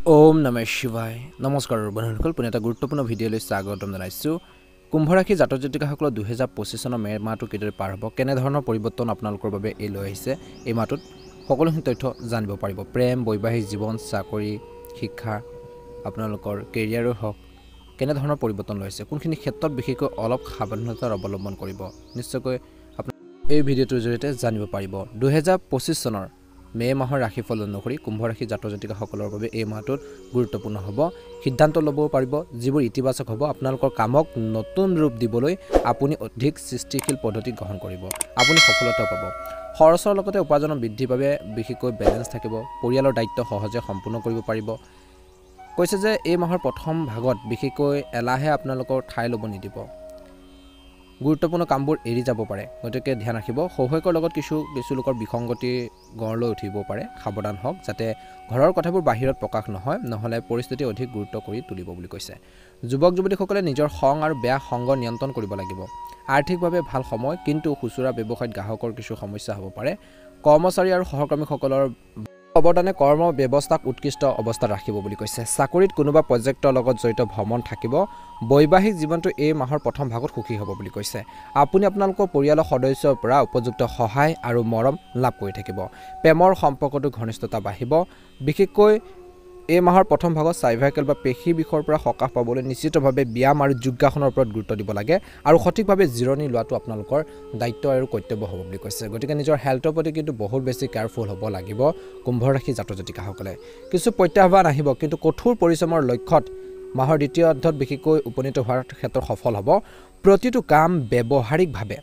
ওম নমঃ শিৱায় নমস্কাৰ বন্ধুসকল পুনে এটা গুৰুত্বপূৰ্ণ ভিডিঅ'লৈ স্বাগতম জনাইছোঁ কুম্ভ ৰাশি জাতক জাতিকাসকলৰ 2025 চনৰ মে মাহটো কিদৰে পাৰ হ'ব কেনে ধৰণৰ পৰিৱৰ্তন আপোনালোকৰ বাবে এই লৈ আহিছে এই মাহটোত সকলোখিনি তথ্য জানিব পাৰিব প্ৰেম বৈবাহিক জীৱন চাকৰি শিক্ষা আপোনালোকৰ কেৰিয়াৰৰ হওক কেনে ধৰণৰ পৰিৱৰ্তন লৈছে কোনখিনি ক্ষেত্ৰত বিশেষকৈ অলপ সাৱধানতাৰ অৱলম্বন কৰিব নিশ্চয়কৈ আপোনালোকে এই ভিডিঅ'টোৰ জৰিয়তে জানিব পাৰিব 2025 চনৰ মে মাহৰ ৰাশিফল অনুসৰি কুম্ভ ৰাশি জাতক জাতিকাসকলৰ বাবে এই মাহটোত গুৰুত্বপূৰ্ণ হ'ব সিদ্ধান্ত ল'ব পাৰিব যিবোৰ ইতিবাচক হ'ব আপোনালোকৰ কামক নতুন ৰূপ দিবলৈ আপুনি অধিক সৃষ্টিশীল পদ্ধতি গ্ৰহণ কৰিব আপুনি সফলতা পাব খৰচৰ লগতে উপাৰ্জনৰ বৃদ্ধিৰ বাবে বিশেষকৈ বেলেন্স থাকিব পৰিয়ালৰ দায়িত্ব সহজে সম্পূৰ্ণ কৰিব পাৰিব কৈছে যে এই মাহৰ প্ৰথম ভাগত বিশেষকৈ এলাহে আপোনালোকৰ ঠাই ল'ব নিদিব গুৰুত্বপূৰ্ণ কামবোৰ এৰি যাব পাৰে গতিকে ধ্যান ৰাখিব শৌহকৰ লগত কিছু লোকৰ বিসংগতি গঢ় লৈ উঠিব পাৰে সাৱধান হওক যাতে ঘৰৰ কথাবোৰ বাহিৰত প্ৰকাশ নহয় নহলে পৰিস্থিতি অধিক গুৰুত্ব কৰি তুলিব বুলি কৈছে যুৱক যুৱতীসকলে নিজৰ খং আৰু বেয়া সংগ নিয়ন্ত্ৰণ কৰিব লাগিব আৰ্থিকভাৱে ভাল সময় কিন্তু খুচুৰা ব্যৱসায়ত গ্ৰাহকৰ কিছু সমস্যা হ'ব পাৰে কৰ্মচাৰী আৰু সহকৰ্মীসকলৰ অৱদানে কৰ্ম ব্যৱস্থাক উৎকৃষ্ট অৱস্থাত ৰাখিব বুলি কৈছে চাকৰিত কোনোবা প্ৰজেক্টৰ লগত জড়িত ভ্ৰমণ থাকিব বৈবাহিক জীৱনটো এই মাহৰ প্ৰথম ভাগত সুখী হ'ব বুলি কৈছে আপুনি আপোনালোকৰ পৰিয়ালৰ সদস্যৰ পৰা উপযুক্ত সহায় আৰু মৰম লাভ কৰি থাকিব প্ৰেমৰ সম্পৰ্কটো ঘনিষ্ঠতা বাঢ়িব বিশেষকৈ এই মাহৰ প্ৰথম ভাগত সাৰ্ভাইকেল বা পেশী বিষয়ৰ পৰা সকাহ পাবলৈ নিশ্চিতভাৱে ব্যায়াম আৰু যোগাসনৰ ওপৰত গুৰুত্ব দিব লাগে আৰু সঠিকভাৱে জিৰণি লোৱাটো আপোনালোকৰ দায়িত্ব আৰু কৰ্তব্য হ'ব বুলি কৈছে গতিকে নিজৰ হেল্থৰ প্ৰতি কিন্তু বহুত বেছি কেয়াৰফুল হ'ব লাগিব কুম্ভ ৰাশি জাতক জাতিকাসকলে কিছু প্ৰত্যাহ্বান আহিব কিন্তু কঠোৰ পৰিশ্ৰমৰ লক্ষ্যত মাহৰ দ্বিতীয় অৰ্ধত বিশেষকৈ উপনীত হোৱাৰ ক্ষেত্ৰত সফল হ'ব প্ৰতিটো কাম ব্যৱহাৰিকভাৱে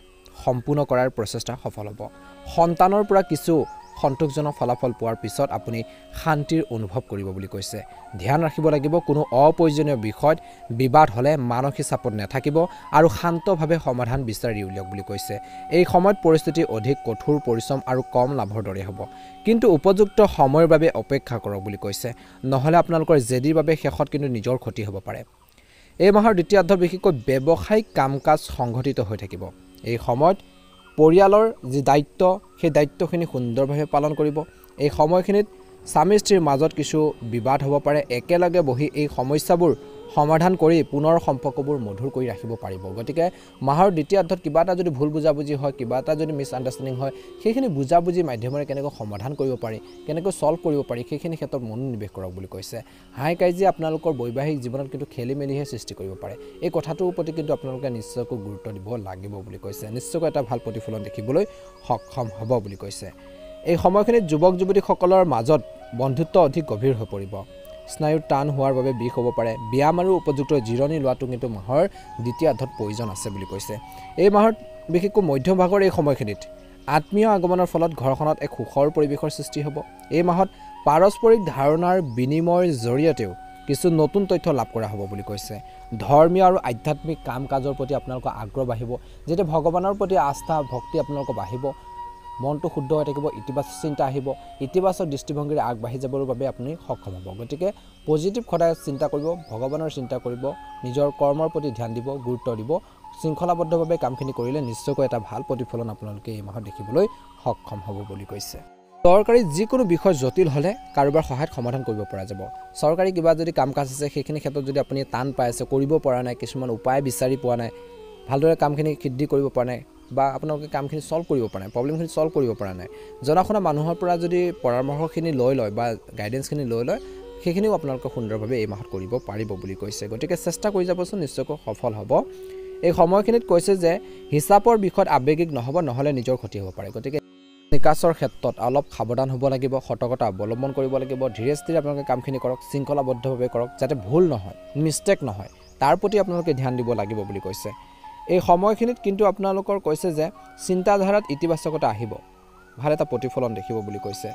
সম্পূৰ্ণ কৰাৰ প্ৰচেষ্টা সফল হ'ব সন্তানৰ পৰা কিছু সন্তোষজনক ফলাফল পোৱাৰ পিছত আপুনি শান্তিৰ অনুভৱ কৰিব বুলি কৈছে ধ্যান ৰাখিব লাগিব কোনো অপ্ৰয়োজনীয় বিষয়ত বিবাদ হ'লে মানসিক চাপত নাথাকিব আৰু শান্তভাৱে সমাধান বিচাৰি উলিয়াওক বুলি কৈছে এই সময়ত পৰিস্থিতি অধিক কঠোৰ পৰিশ্ৰম আৰু কম লাভৰ দৰে হ'ব কিন্তু উপযুক্ত সময়ৰ বাবে অপেক্ষা কৰক বুলি কৈছে নহলে আপোনালোকৰ জেদিৰ বাবে শেষত কিন্তু নিজৰ ক্ষতি হ'ব পাৰে এই মাহৰ দ্বিতীয় অৰ্ধত বিশেষকৈ ব্যৱসায়িক কাম-কাজ সংঘটিত হৈ থাকিব এই সময়ত পৰিয়ালৰ যি দায়িত্ব সেই দায়িত্বখিনি সুন্দৰভাৱে পালন কৰিব এই সময়খিনিত স্বামী স্ত্ৰীৰ মাজত কিছু বিবাদ হ'ব পাৰে একেলগে বহি এই সমস্যাবোৰ সমাধান কৰি পুনৰ সম্পৰ্কবোৰ মধুৰ কৰি ৰাখিব পাৰিব গতিকে মাহৰ দ্বিতীয় অৰ্ধত কিবা এটা যদি ভুল বুজাবুজি হয় কিবা এটা যদি মিছ আণ্ডাৰষ্টেণ্ডিং হয় সেইখিনি বুজাবুজি মাধ্যমেৰে কেনেকৈ সমাধান কৰিব পাৰি কেনেকৈ সলভ কৰিব পাৰি সেইখিনি ক্ষেত্ৰত মনোনিৱেশ কৰক বুলি কৈছে হাই কাজিয়া আপোনালোকৰ বৈবাহিক জীৱনত কিন্তু খেলিমেলিহে সৃষ্টি কৰিব পাৰে এই কথাটোৰ প্ৰতি কিন্তু আপোনালোকে নিশ্চয়কৈ গুৰুত্ব দিব লাগিব বুলি কৈছে নিশ্চয়কৈ এটা ভাল প্ৰতিফলন দেখিবলৈ সক্ষম হ'ব বুলি কৈছে এই সময়খিনিত যুৱক যুৱতীসকলৰ মাজত বন্ধুত্ব অধিক গভীৰ হৈ পৰিব স্নায়ু টান হোৱাৰ বাবে বিষ হ'ব পাৰে ব্যায়াম আৰু উপযুক্ত জিৰণি লোৱাটো কিন্তু মাহৰ দ্বিতীয় অৰ্ধত প্ৰয়োজন আছে বুলি কৈছে এই মাহৰ বিশেষকৈ মধ্যভাগৰ এই সময়খিনিত আত্মীয় আগমনৰ ফলত ঘৰখনত এক সুখৰ পৰিৱেশৰ সৃষ্টি হ'ব এই মাহত পাৰস্পৰিক ধাৰণাৰ বিনিময়ৰ জৰিয়তেও কিছু নতুন তথ্য লাভ কৰা হ'ব বুলি কৈছে ধৰ্মীয় আৰু আধ্যাত্মিক কাম কাজৰ প্ৰতি আপোনালোকৰ আগ্ৰহ বাঢ়িব যেতিয়া ভগৱানৰ প্ৰতি আস্থা ভক্তি আপোনালোকৰ বাঢ়িব মনটো শুদ্ধ হৈ থাকিব ইতিবাচক চিন্তা আহিব ইতিবাচক দৃষ্টিভংগীৰে আগবাঢ়ি যাবৰ বাবে আপুনি সক্ষম হ'ব গতিকে পজিটিভ সদায় চিন্তা কৰিব ভগৱানৰ চিন্তা কৰিব নিজৰ কৰ্মৰ প্ৰতি ধ্যান দিব গুৰুত্ব দিব শৃংখলাবদ্ধভাৱে কামখিনি কৰিলে নিশ্চয়কৈ এটা ভাল প্ৰতিফলন আপোনালোকে এই মাহত দেখিবলৈ সক্ষম হ'ব বুলি কৈছে চৰকাৰী যিকোনো বিষয় জটিল হ'লে কাৰোবাৰ সহায়ত সমাধান কৰিব পৰা যাব চৰকাৰী কিবা যদি কাম কাজ আছে সেইখিনি ক্ষেত্ৰত যদি আপুনি টান পাই আছে কৰিব পৰা নাই কিছুমান উপায় বিচাৰি পোৱা নাই ভালদৰে কামখিনি সিদ্ধি কৰিব পৰা নাই বা আপোনালোকে কামখিনি সলভ কৰিব পৰা নাই প্ৰবলেমখিনি সলভ কৰিব পৰা নাই জনাশুনা মানুহৰ পৰা যদি পৰামৰ্শখিনি লৈ লয় বা গাইডেন্সখিনি লৈ লয় সেইখিনিও আপোনালোকে সুন্দৰভাৱে এই মাহত কৰিব পাৰিব বুলি কৈছে গতিকে চেষ্টা কৰি যাবচোন নিশ্চয়কৈ সফল হ'ব এই সময়খিনিত কৈছে যে হিচাপৰ বিষয়ত আৱেগিক নহ'ব নহ'লে নিজৰ ক্ষতি হ'ব পাৰে গতিকে নিকাচৰ ক্ষেত্ৰত অলপ সাৱধান হ'ব লাগিব সতৰ্কতা অৱলম্বন কৰিব লাগিব ধীৰে স্থিৰে আপোনালোকে কামখিনি কৰক শৃংখলাবদ্ধভাৱে কৰক যাতে ভুল নহয় মিষ্টেক নহয় তাৰ প্ৰতি আপোনালোকে ধ্যান দিব লাগিব বুলি কৈছে এই সময়খিনিত কিন্তু আপোনালোকৰ কৈছে যে চিন্তাধাৰাত ইতিবাচকতা আহিব ভাল এটা প্ৰতিফলন দেখিব বুলি কৈছে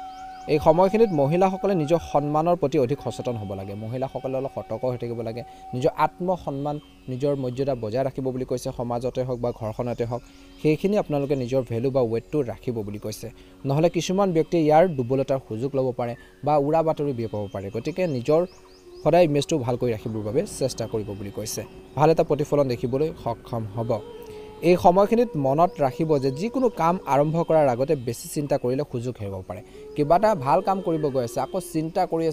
এই সময়খিনিত মহিলাসকলে নিজৰ সন্মানৰ প্ৰতি অধিক সচেতন হ'ব লাগে মহিলাসকলে অলপ সতৰ্ক হৈ থাকিব লাগে নিজৰ আত্মসন্মান নিজৰ মৰ্যাদা বজাই ৰাখিব বুলি কৈছে সমাজতে হওক বা ঘৰখনতে হওক সেইখিনি আপোনালোকে নিজৰ ভেলু বা ৱেটটো ৰাখিব বুলি কৈছে নহ'লে কিছুমান ব্যক্তিয়ে ইয়াৰ দুৰ্বলতাৰ সুযোগ ল'ব পাৰে বা উৰা বাতৰি বিয়পাব পাৰে গতিকে নিজৰ সদায় ইমেজটো ভাল কৰি ৰাখিবৰ বাবে চেষ্টা কৰিব বুলি কৈছে ভাল এটা প্ৰতিফলন দেখিবলৈ সক্ষম হ'ব এই সময়খিনিত মনত ৰাখিব যে যিকোনো কাম আৰম্ভ কৰাৰ আগতে বেছি চিন্তা কৰিলে সুযোগ হেৰাব পাৰে কিবা এটা ভাল কাম কৰিব গৈ আছে আকৌ চিন্তা কৰি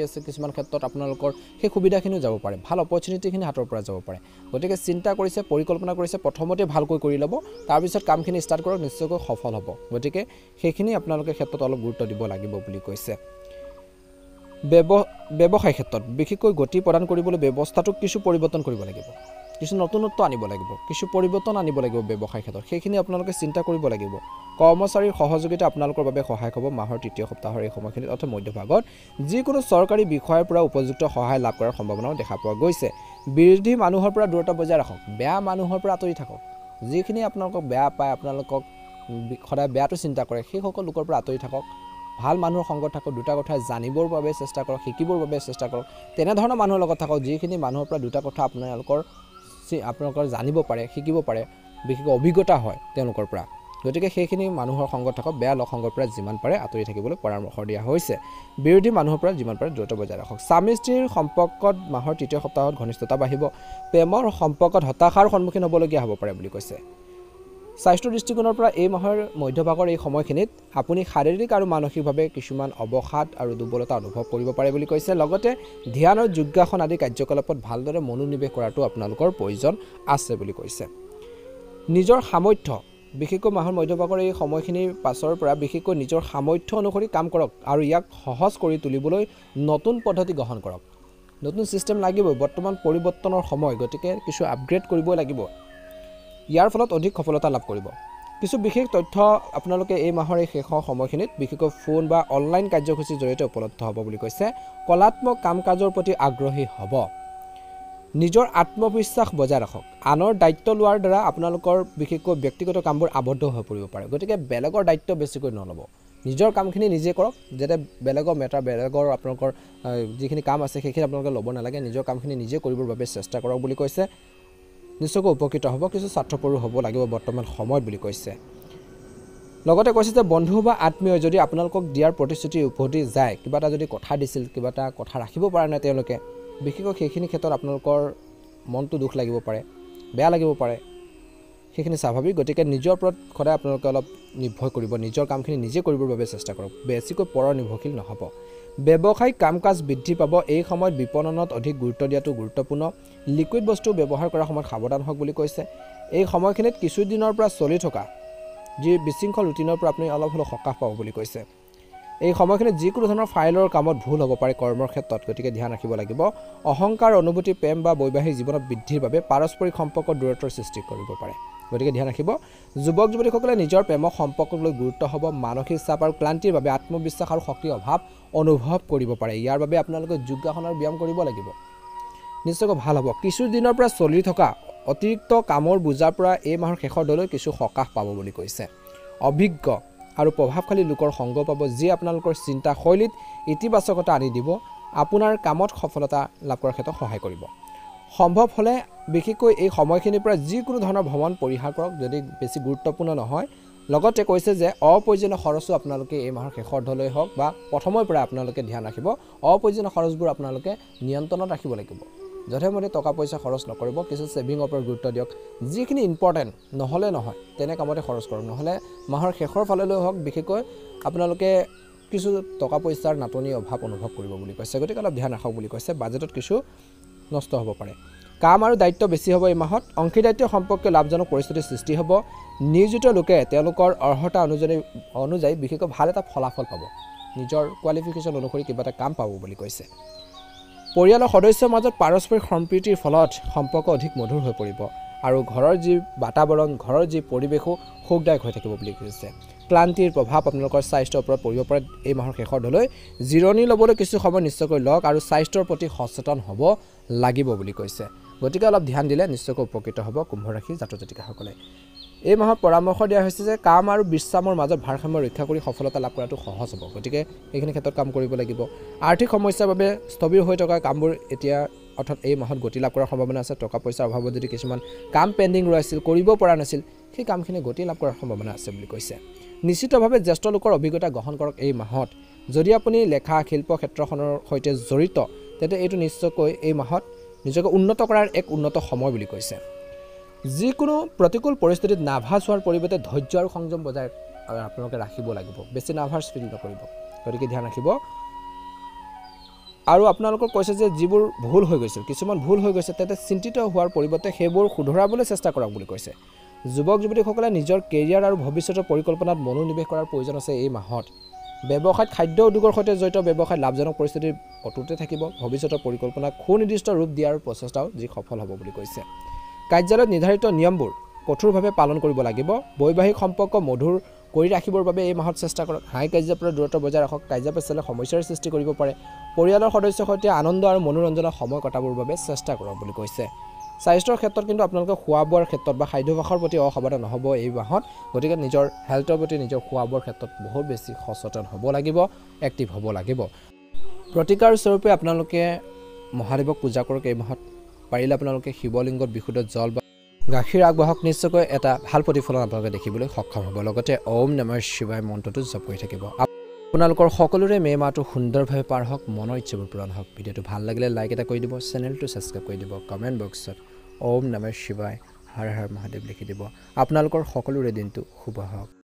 আছে কিছুমান ক্ষেত্ৰত আপোনালোকৰ সেই সুবিধাখিনিও যাব পাৰে ভাল অপৰচুনিটিখিনি হাতৰ পৰা যাব পাৰে গতিকে চিন্তা কৰিছে পৰিকল্পনা কৰিছে প্ৰথমতে ভালকৈ কৰি ল'ব তাৰপিছত কামখিনি ষ্টাৰ্ট কৰক নিশ্চয়কৈ সফল হ'ব গতিকে সেইখিনি আপোনালোকে ক্ষেত্ৰত অলপ গুৰুত্ব দিব লাগিব বুলি কৈছে ব্যৱসায় ক্ষেত্ৰত বিশেষকৈ গতি প্ৰদান কৰিবলৈ ব্যৱস্থাটোক কিছু পৰিৱৰ্তন কৰিব লাগিব কিছু নতুনত্ব আনিব লাগিব কিছু পৰিৱৰ্তন আনিব লাগিব ব্যৱসায় ক্ষেত্ৰত সেইখিনি আপোনালোকে চিন্তা কৰিব লাগিব কৰ্মচাৰীৰ সহযোগিতা আপোনালোকৰ বাবে সহায়ক হ'ব মাহৰ তৃতীয় সপ্তাহৰ এই সময়খিনিত অৰ্থাৎ মধ্যভাগত যিকোনো চৰকাৰী বিষয়ৰ পৰা উপযুক্ত সহায় লাভ কৰাৰ সম্ভাৱনাও দেখা পোৱা গৈছে বিৰোধী মানুহৰ পৰা দূৰত্ব বজাই ৰাখক বেয়া মানুহৰ পৰা আঁতৰি থাকক যিখিনি আপোনালোকক বেয়া পায় আপোনালোকক সদায় বেয়াটো চিন্তা কৰে সেই সকলো লোকৰ পৰা আঁতৰি থাকক ভাল মানুহৰ সংগত থাকক দুটা কথা জানিবৰ বাবে চেষ্টা কৰক শিকিবৰ বাবে চেষ্টা কৰক তেনে ধৰণৰ মানুহৰ লগত থাকক যিখিনি মানুহৰ পৰা দুটা কথা আপোনালোকৰ জানিব পাৰে শিকিব পাৰে বিশেষ অভিজ্ঞতা হয় তেওঁলোকৰ পৰা গতিকে সেইখিনি মানুহৰ সংগত থাকক বেয়া লগ সংগৰ পৰা যিমান পাৰে আঁতৰি থাকিবলৈ পৰামৰ্শ দিয়া হৈছে বিৰোধী মানুহৰ পৰা যিমান পাৰে দূৰত্ব বজাই ৰাখক স্বামী স্ত্ৰীৰ সম্পৰ্কত মাহৰ তৃতীয় সপ্তাহত ঘনিষ্ঠতা বাঢ়িব প্ৰেমৰ সম্পৰ্কত হতাশাৰ সন্মুখীন হ'বলগীয়া হ'ব পাৰে বুলি কৈছে স্বাস্থ্য দৃষ্টিকোণৰ পৰা এই মাহৰ মধ্যভাগৰ এই সময়খিনিত আপুনি শাৰীৰিক আৰু মানসিকভাৱে কিছুমান অৱসাদ আৰু দুৰ্বলতা অনুভৱ কৰিব পাৰে বুলি কৈছে লগতে ধ্যান আৰু যোগাসন আদি কাৰ্যকলাপত ভালদৰে মনোনিৱেশ কৰাটো আপোনালোকৰ প্ৰয়োজন আছে বুলি কৈছে নিজৰ সামৰ্থ্য বিশেষকৈ মাহৰ মধ্যভাগৰ এই সময়খিনিৰ পাছৰ পৰা বিশেষকৈ নিজৰ সামৰ্থ্য অনুসৰি কাম কৰক আৰু ইয়াক সহজ কৰি তুলিবলৈ নতুন পদ্ধতি গ্ৰহণ কৰক নতুন সিস্টেম লাগিব বৰ্তমান পৰিৱৰ্তনৰ সময় গতিকে কিছু আপগ্ৰেড কৰিব লাগিব ইয়াৰ ফলত অধিক সফলতা লাভ কৰিব কিছু বিশেষ তথ্য আপোনালোকে এই মাহৰ এই শেষৰ সময়খিনিত বিশেষকৈ ফোন বা অনলাইন কাৰ্যসূচীৰ জৰিয়তে উপলব্ধ হ'ব বুলি কৈছে কলাত্মক কাম কাজৰ প্ৰতি আগ্ৰহী হ'ব নিজৰ আত্মবিশ্বাস বজাই ৰাখক আনৰ দায়িত্ব লোৱাৰ দ্বাৰা আপোনালোকৰ বিশেষকৈ ব্যক্তিগত কামবোৰ আবদ্ধ হৈ পৰিব পাৰে গতিকে বেলেগৰ দায়িত্ব বেছিকৈ নল'ব নিজৰ কামখিনি নিজে কৰক যাতে বেলেগৰ বেলেগৰ আপোনালোকৰ যিখিনি কাম আছে সেইখিনি আপোনালোকে ল'ব নালাগে নিজৰ কামখিনি নিজে কৰিবৰ বাবে চেষ্টা কৰক বুলি কৈছে নিশ্চয়কৈ উপকৃত হ'ব কিছু স্বাৰ্থপৰো হ'ব লাগিব বৰ্তমান সময়ত বুলি কৈছে লগতে কৈছে যে বন্ধু বা আত্মীয় যদি আপোনালোকক দিয়াৰ প্ৰতিশ্ৰুতি উভতি যায় কিবা এটা যদি কথা দিছিল কিবা এটা কথা ৰাখিব পৰা নাই তেওঁলোকে বিশেষকৈ সেইখিনি ক্ষেত্ৰত আপোনালোকৰ মনটো দুখ লাগিব পাৰে বেয়া লাগিব পাৰে সেইখিনি স্বাভাৱিক গতিকে নিজৰ ওপৰত সদায় আপোনালোকে অলপ নিৰ্ভৰ কৰিব নিজৰ কামখিনি নিজে কৰিবৰ বাবে চেষ্টা কৰক বেছিকৈ পৰ নিৰ্ভৰশীল নহ'ব ব্যৱসায়িক কাম কাজ বৃদ্ধি পাব এই সময়ত বিপণনত অধিক গুৰুত্ব দিয়াটো গুৰুত্বপূৰ্ণ লিকুইড বস্তু ব্যৱহাৰ কৰাৰ সময়ত সাৱধান হওক বুলি কৈছে এই সময়খিনিত কিছুদিনৰ পৰা চলি থকা যি বিশৃংখল ৰুটিনৰ পৰা আপুনি অলপ হ'লেও সকাহ পাব বুলি কৈছে এই সময়খিনিত যিকোনো ধৰণৰ ফাইলৰ কামত ভুল হ'ব পাৰে কৰ্মৰ ক্ষেত্ৰত গতিকে ধ্যান ৰাখিব লাগিব অহংকাৰ অনুভূতি প্ৰেম বা বৈবাহিক জীৱনত বৃদ্ধিৰ বাবে পাৰস্পৰিক সম্পৰ্কত দূৰত্বৰ সৃষ্টি কৰিব পাৰে গতিকে ধ্যান ৰাখিব যুৱক যুৱতীসকলে নিজৰ প্ৰেমক সম্পৰ্কক লৈ গুৰুত্ব হ'ব মানসিক চাপ আৰু ক্লান্তিৰ বাবে আত্মবিশ্বাস আৰু শক্তিৰ অভাৱ অনুভৱ কৰিব পাৰে ইয়াৰ বাবে আপোনালোকে যোগাসনৰ ব্যায়াম কৰিব লাগিব নিশ্চয়কৈ ভাল হ'ব কিছুদিনৰ পৰা চলি থকা অতিৰিক্ত কামৰ বোজাৰ পৰা এই মাহৰ শেষৰ দলৈ কিছু সকাহ পাব বুলি কৈছে অভিজ্ঞ আৰু প্ৰভাৱশালী লোকৰ সংগ পাব যি আপোনালোকৰ চিন্তা শৈলীত ইতিবাচকতা আনি দিব আপোনাৰ কামত সফলতা লাভ কৰাৰ ক্ষেত্ৰত সহায় কৰিব সম্ভৱ হ'লে বিশেষকৈ এই সময়খিনিৰ পৰা যিকোনো ধৰণৰ ভ্ৰমণ পৰিহাৰ কৰক যদি বেছি গুৰুত্বপূৰ্ণ নহয় লগতে কৈছে যে অপ্ৰয়োজনীয় খৰচো আপোনালোকে এই মাহৰ শেষৰ দলৈ হওক বা প্ৰথমৰ পৰা আপোনালোকে ধ্যান ৰাখিব অপ্ৰয়োজনীয় খৰচবোৰ আপোনালোকে নিয়ন্ত্ৰণত ৰাখিব লাগিব যথেমতে টকা পইচা খৰচ নকৰিব কিছু সেভিংৰ ওপৰত গুৰুত্ব দিয়ক যিখিনি ইম্পৰ্টেণ্ট নহ'লে নহয় তেনে কামতে খৰচ কৰক নহ'লে মাহৰ শেষৰ ফাললৈ হওক বিশেষকৈ আপোনালোকে কিছু টকা পইচাৰ নাটনিৰ অভাৱ অনুভৱ কৰিব বুলি কৈছে গতিকে অলপ ধ্যান ৰাখক বুলি কৈছে বাজেটত কিছু নষ্ট হ'ব পাৰে কাম আৰু দায়িত্ব বেছি হ'ব এই মাহত অংশীদাৰিত্ব সম্পৰ্কে লাভজনক পৰিস্থিতিৰ সৃষ্টি হ'ব নিয়োজিত লোকে তেওঁলোকৰ অৰ্হতা অনুযায়ী বিশেষকৈ ভাল এটা ফলাফল পাব নিজৰ কোৱালিফিকেশ্যন অনুসৰি কিবা এটা কাম পাব বুলি কৈছে পৰিয়ালৰ সদস্যৰ মাজত পাৰস্পৰিক সম্প্ৰীতিৰ ফলত সম্পৰ্ক অধিক মধুৰ হৈ পৰিব আৰু ঘৰৰ যি বাতাবৰণ ঘৰৰ যি পৰিৱেশো সুখদায়ক হৈ থাকিব বুলি কৈছে ক্লান্তিৰ প্ৰভাৱ আপোনালোকৰ স্বাস্থ্যৰ ওপৰত পৰিব পাৰে এই মাহৰ শেষৰ দলৈ জিৰণি ল'বলৈ কিছু সময় নিশ্চয়কৈ লওক আৰু স্বাস্থ্যৰ প্ৰতি সচেতন হ'ব লাগিব বুলি কৈছে গতিকে অলপ ধ্যান দিলে নিশ্চয়কৈ উপকৃত হ'ব কুম্ভ ৰাশিৰ জাতক জাতিকাসকলে এই মাহত পৰামৰ্শ দিয়া হৈছে যে কাম আৰু বিশ্ৰামৰ মাজত ভাৰসাম্য ৰক্ষা কৰি সফলতা লাভ কৰাটো সহজ হ'ব গতিকে এইখিনি ক্ষেত্ৰত কাম কৰিব লাগিব আৰ্থিক সমস্যাৰ বাবে স্থবিৰ হৈ থকা কামবোৰ এতিয়া অৰ্থাৎ এই মাহত গতি লাভ কৰাৰ সম্ভাৱনা আছে টকা পইচাৰ অভাৱত যদি কিছুমান কাম পেণ্ডিং ৰৈছিল কৰিব পৰা নাছিল সেই কামখিনি গতি লাভ কৰাৰ সম্ভাৱনা আছে বুলি কৈছে নিশ্চিতভাৱে জ্যেষ্ঠ লোকৰ অভিজ্ঞতা গ্ৰহণ কৰক এই মাহত যদি আপুনি লেখা শিল্প ক্ষেত্ৰখনৰ সৈতে জড়িত তেন্তে এইটো নিশ্চয়কৈ এই মাহত নিজকে উন্নত কৰাৰ এক উন্নত সময় বুলি কৈছে যিকোনো প্ৰতিকূল পৰিস্থিতিত নাৰ্ভাছ হোৱাৰ পৰিৱৰ্তে ধৈৰ্য আৰু সংযম বজাই আপোনালোকে ৰাখিব লাগিব। বেছি নাৰ্ভাছ ফিল নকৰিব, গতিকে ধ্যান ৰাখিব। আৰু আপোনালোকক কৈছে যে যিবোৰ ভুল হৈ গৈছিল, কিছুমান ভুল হৈ গৈছে, তাতে চিন্তিত হোৱাৰ পৰিৱৰ্তে সেইবোৰ শুধৰাবলৈ চেষ্টা কৰক বুলি কৈছে। যুৱক যুৱতীসকলে নিজৰ কেৰিয়াৰ আৰু ভৱিষ্যতৰ পৰিকল্পনাত মনোনিৱেশ কৰাৰ প্ৰয়োজন আছে এই মাহত। ব্যৱসায়ত খাদ্য উদ্যোগৰ সৈতে জড়িত ব্যৱসায়ত লাভজনক পৰিস্থিতিৰ অটুটে থাকিব। ভৱিষ্যতৰ পৰিকল্পনাক সুনিৰ্দিষ্ট ৰূপ দিয়াৰ প্ৰচেষ্টাও যি সফল হ'ব বুলি কৈছে। কাৰ্যালয়ত নিৰ্ধাৰিত নিয়মবোৰ কঠোৰভাৱে পালন কৰিব লাগিব। বৈবাহিক সম্পৰ্ক মধুৰ কৰি ৰাখিবৰ বাবে এই মাহত চেষ্টা কৰক। হাই কাজিয়াৰ পৰা দূৰত্ব বজাই ৰাখক। কাজিয়া পেচালে সমস্যাৰ সৃষ্টি কৰিব পাৰে। পৰিয়ালৰ সদস্যৰ সৈতে আনন্দ আৰু মনোৰঞ্জনৰ সময় কটাবৰ বাবে চেষ্টা কৰক বুলি কৈছে। স্বাস্থ্যৰ ক্ষেত্ৰত কিন্তু আপোনালোকে খোৱা বোৱাৰ ক্ষেত্ৰত বা খাদ্যাভ্যাসৰ প্ৰতি অসাৱধান নহ'ব এই মাহত। গতিকে নিজৰ হেল্থৰ প্ৰতি, নিজৰ খোৱা বোৱাৰ ক্ষেত্ৰত বহুত বেছি সচেতন হ'ব লাগিব, এক্টিভ হ'ব লাগিব। প্ৰতিকাৰ স্বৰূপে আপোনালোকে মহাদেৱক পূজা কৰক এই মাহত। পাৰিলে আপোনালোকে শিৱলিংগত বিশুদ্ধ জল বা গাখীৰ আগবঢ়াওক, নিশ্চয়কৈ এটা ভাল প্ৰতিফলন আপোনালোকে দেখিবলৈ সক্ষম হ'ব। লগতে ওম নমঃ শিৱায় মন্ত্ৰটো জপ কৰি থাকিব। আপোনালোকৰ সকলোৰে মে' মাহটো সুন্দৰভাৱে পাৰ হওক, মনৰ ইচ্ছাবোৰ পূৰণ হওক। ভিডিঅ'টো ভাল লাগিলে লাইক এটা কৰি দিব, চেনেলটো ছাবস্ক্ৰাইব কৰি দিব, কমেণ্ট বক্সত ওম নমঃ শিৱায় হৰ হৰ মহাদেৱ লিখি দিব। আপোনালোকৰ সকলোৰে দিনটো শুভ হওক।